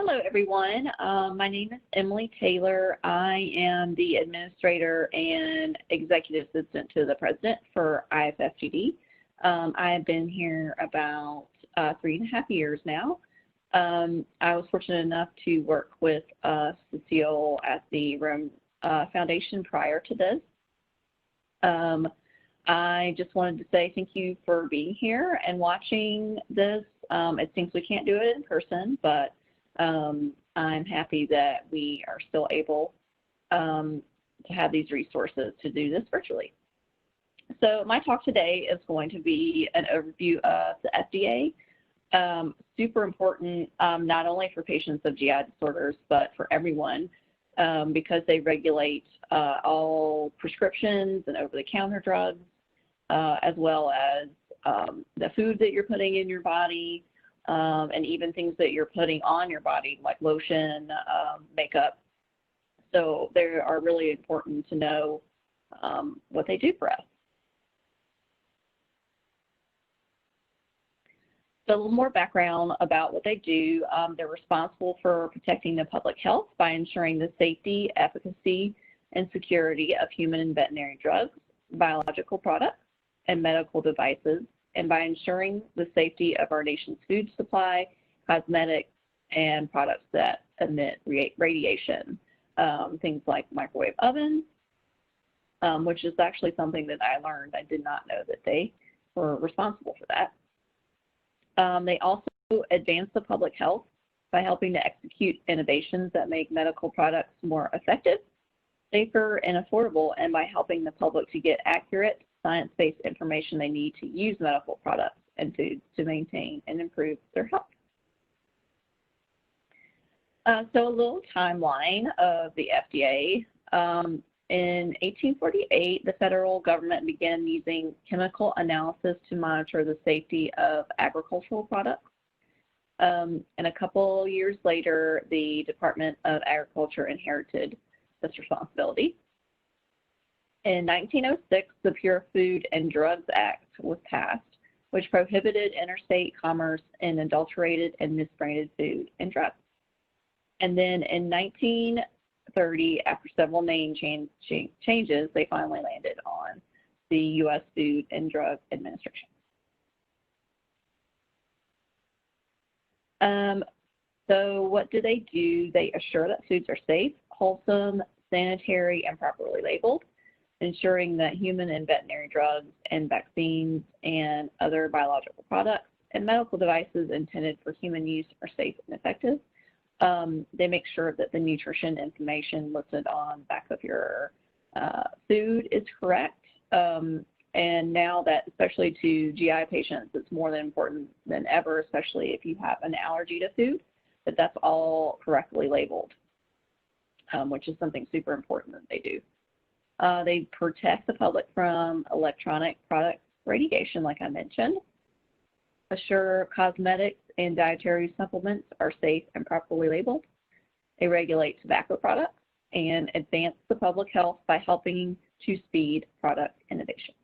Hello, everyone. My name is Emily Taylor. I am the administrator and executive assistant to the president for IFFGD. I have been here about 3.5 years now. I was fortunate enough to work with Cecile at the Rome Foundation prior to this. I just wanted to say thank you for being here and watching this. It seems we can't do it in person, but I'm happy that we are still able to have these resources to do this virtually. So my talk today is going to be an overview of the FDA. Super important, not only for patients of GI disorders, but for everyone, because they regulate all prescriptions and over-the-counter drugs, as well as the food that you're putting in your body, and even things that you're putting on your body, like lotion, makeup. So they are really important to know what they do for us. So a little more background about what they do. They're responsible for protecting the public health by ensuring the safety, efficacy, and security of human and veterinary drugs, biological products, and medical devices, and by ensuring the safety of our nation's food supply, cosmetics, and products that emit radiation, things like microwave ovens, which is actually something that I learned. I did not know that they were responsible for that. They also advance the public health by helping to execute innovations that make medical products more effective, safer, and affordable, and by helping the public to get accurate, science-based information they need to use medical products and foods to maintain and improve their health. So a little timeline of the FDA. In 1848, the federal government began using chemical analysis to monitor the safety of agricultural products. And a couple years later, the Department of Agriculture inherited this responsibility. In 1906, the Pure Food and Drugs Act was passed, which prohibited interstate commerce in adulterated and misbranded food and drugs. And then in 1930, after several name changes, they finally landed on the U.S. Food and Drug Administration. So what do? They assure that foods are safe, wholesome, sanitary, and properly labeled, ensuring that human and veterinary drugs and vaccines and other biological products and medical devices intended for human use are safe and effective. They make sure that the nutrition information listed on the back of your food is correct. And now that, especially to GI patients, it's more than important than ever, especially if you have an allergy to food, that that's all correctly labeled, which is something super important that they do. They protect the public from electronic product radiation, like I mentioned, assure cosmetics and dietary supplements are safe and properly labeled. They regulate tobacco products and advance the public health by helping to speed product innovation.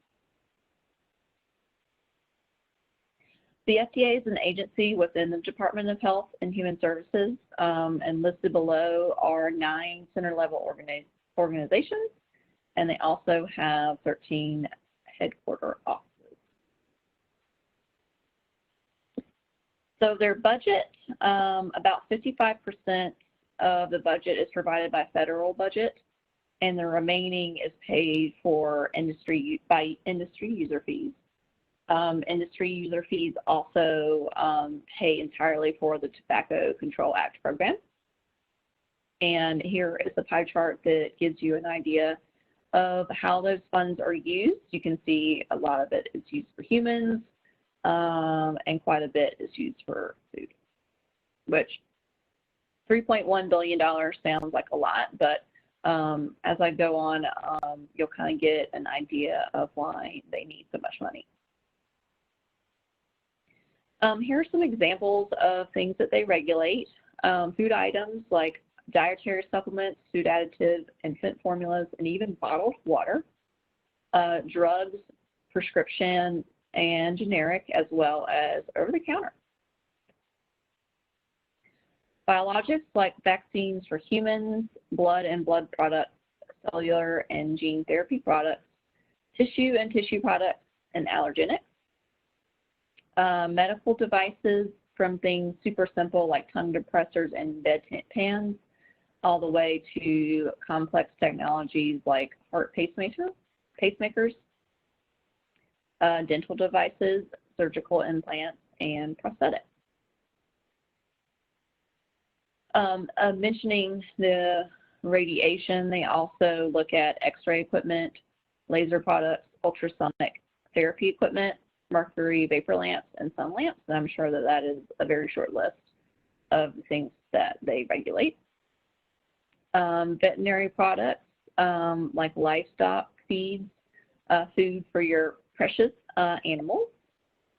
The FDA is an agency within the Department of Health and Human Services, and listed below are 9 center-level organizations, and they also have 13 headquarter offices. So their budget, about 55% of the budget is provided by federal budget, and the remaining is paid for by industry user fees. Industry user fees also pay entirely for the Tobacco Control Act program. And here is the pie chart that gives you an idea of how those funds are used. You can see a lot of it is used for humans, and quite a bit is used for food, which $3.1 billion sounds like a lot, but as I go on, you'll kind of get an idea of why they need so much money. Here are some examples of things that they regulate. Food items like dietary supplements, food additives, infant formulas, and even bottled water. Drugs, prescription, and generic, as well as over-the-counter. Biologics like vaccines for humans, blood and blood products, cellular and gene therapy products, tissue and tissue products, and allergenics. Medical devices from things super simple like tongue depressors and bedpans, all the way to complex technologies like heart pacemakers, dental devices, surgical implants, and prosthetics. Mentioning the radiation, they also look at X-ray equipment, laser products, ultrasonic therapy equipment, mercury vapor lamps, and sun lamps. And I'm sure that that is a very short list of the things that they regulate. Veterinary products like livestock feeds, food for your precious animals,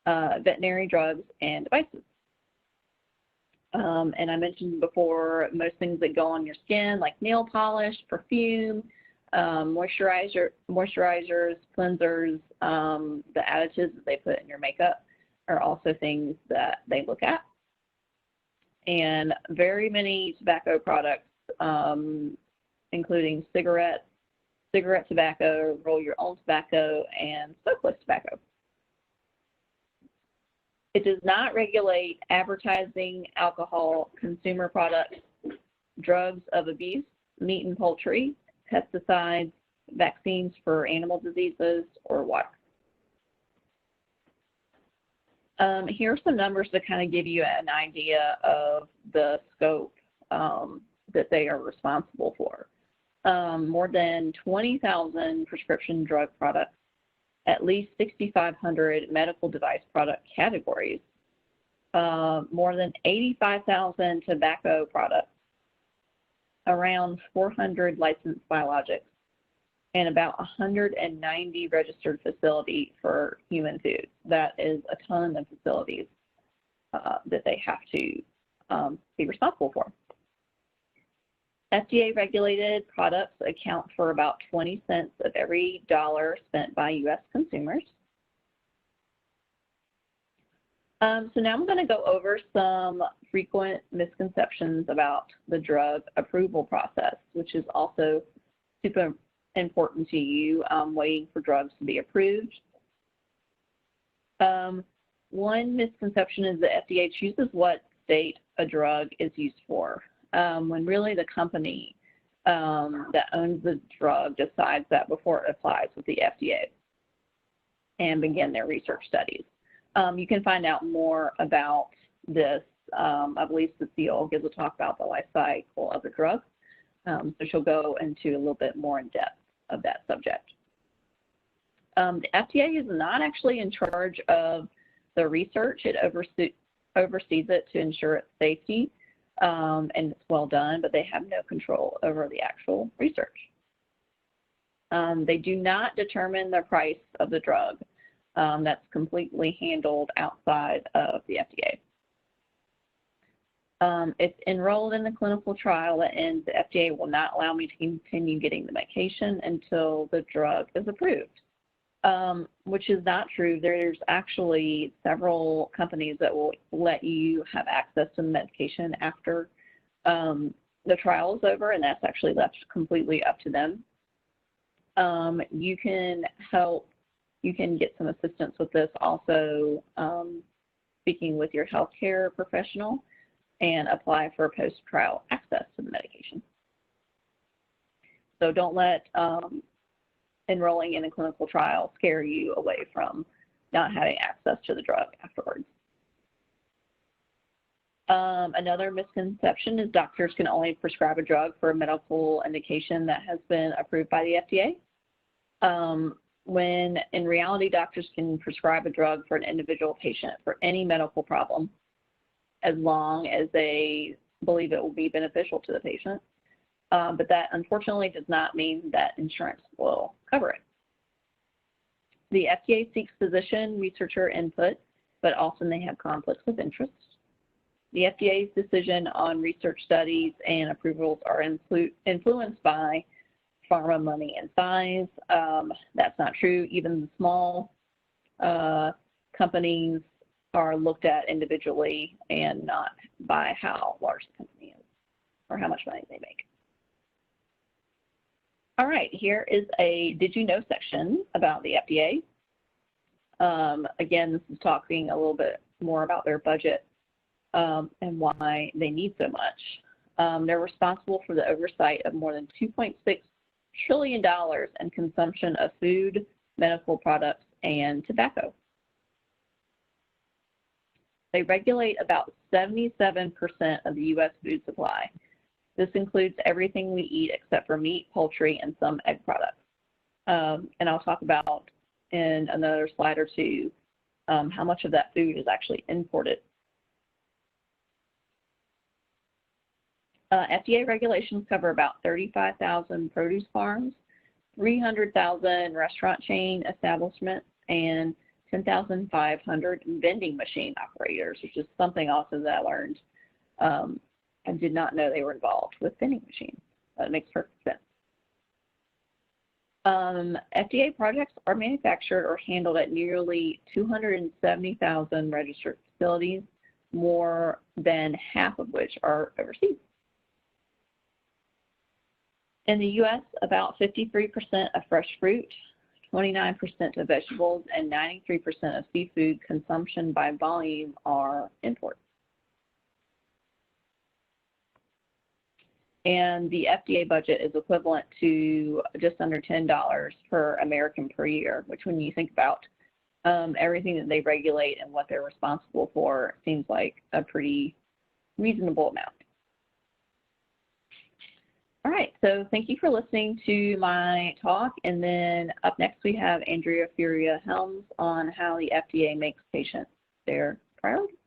veterinary drugs, and devices. And I mentioned before, most things that go on your skin, like nail polish, perfume, moisturizers, cleansers, the additives that they put in your makeup are also things that they look at. And very many tobacco products, including cigarette tobacco, roll your own tobacco, and smokeless tobacco. It does not regulate advertising, alcohol, consumer products, drugs of abuse, meat and poultry, pesticides, vaccines for animal diseases, or water. Here are some numbers to kind of give you an idea of the scope that they are responsible for. More than 20,000 prescription drug products, at least 6,500 medical device product categories, more than 85,000 tobacco products, around 400 licensed biologics, and about 190 registered facilities for human food. That is a ton of facilities that they have to be responsible for. FDA-regulated products account for about 20 cents of every dollar spent by U.S. consumers. So now I'm going to go over some frequent misconceptions about the drug approval process, which is also super important to you waiting for drugs to be approved. One misconception is the FDA chooses what state a drug is used for, when really the company that owns the drug decides that before it applies with the FDA and begin their research studies. You can find out more about this. I believe Cecile gives a talk about the life cycle of the drug, so she'll go into a little bit more in depth of that subject. The FDA is not actually in charge of the research. It oversees it to ensure its safety, and it's well done, but they have no control over the actual research. They do not determine the price of the drug. That's completely handled outside of the FDA. If enrolled in the clinical trial that ends, the FDA will not allow me to continue getting the medication until the drug is approved, which is not true. There's actually several companies that will let you have access to the medication after the trial is over, and that's actually left completely up to them. You can get some assistance with this also, speaking with your healthcare professional, and apply for post-trial access to the medication. So don't let enrolling in a clinical trial scare you away from not having access to the drug afterwards. Another misconception is doctors can only prescribe a drug for a medical indication that has been approved by the FDA. When in reality, doctors can prescribe a drug for an individual patient for any medical problem, as long as they believe it will be beneficial to the patient. But that unfortunately does not mean that insurance will cover it. The FDA seeks physician researcher input, but often they have conflicts of interest. The FDA's decision on research studies and approvals are influenced by pharma money and size. That's not true. Even the small companies are looked at individually and not by how large the company or how much money they make. All right, here is a Did You Know section about the FDA. Again, this is talking a little bit more about their budget and why they need so much. They're responsible for the oversight of more than $2.6 trillion in consumption of food, medical products, and tobacco. They regulate about 77% of the U.S. food supply. This includes everything we eat except for meat, poultry, and some egg products. And I'll talk about in another slide or two how much of that food is actually imported. FDA regulations cover about 35,000 produce farms, 300,000 restaurant chain establishments, and 10,500 vending machine operators, which is something also that I learned and did not know they were involved with vending machines. That makes perfect sense. FDA projects are manufactured or handled at nearly 270,000 registered facilities, more than half of which are overseas. In the U.S., about 53% of fresh fruit, 29% of vegetables, and 93% of seafood consumption by volume are imports. And the FDA budget is equivalent to just under $10 per American per year, which when you think about everything that they regulate and what they're responsible for, seems like a pretty reasonable amount. All right, so thank you for listening to my talk. And then up next we have Andrea Furia Helms on how the FDA makes patients their priority.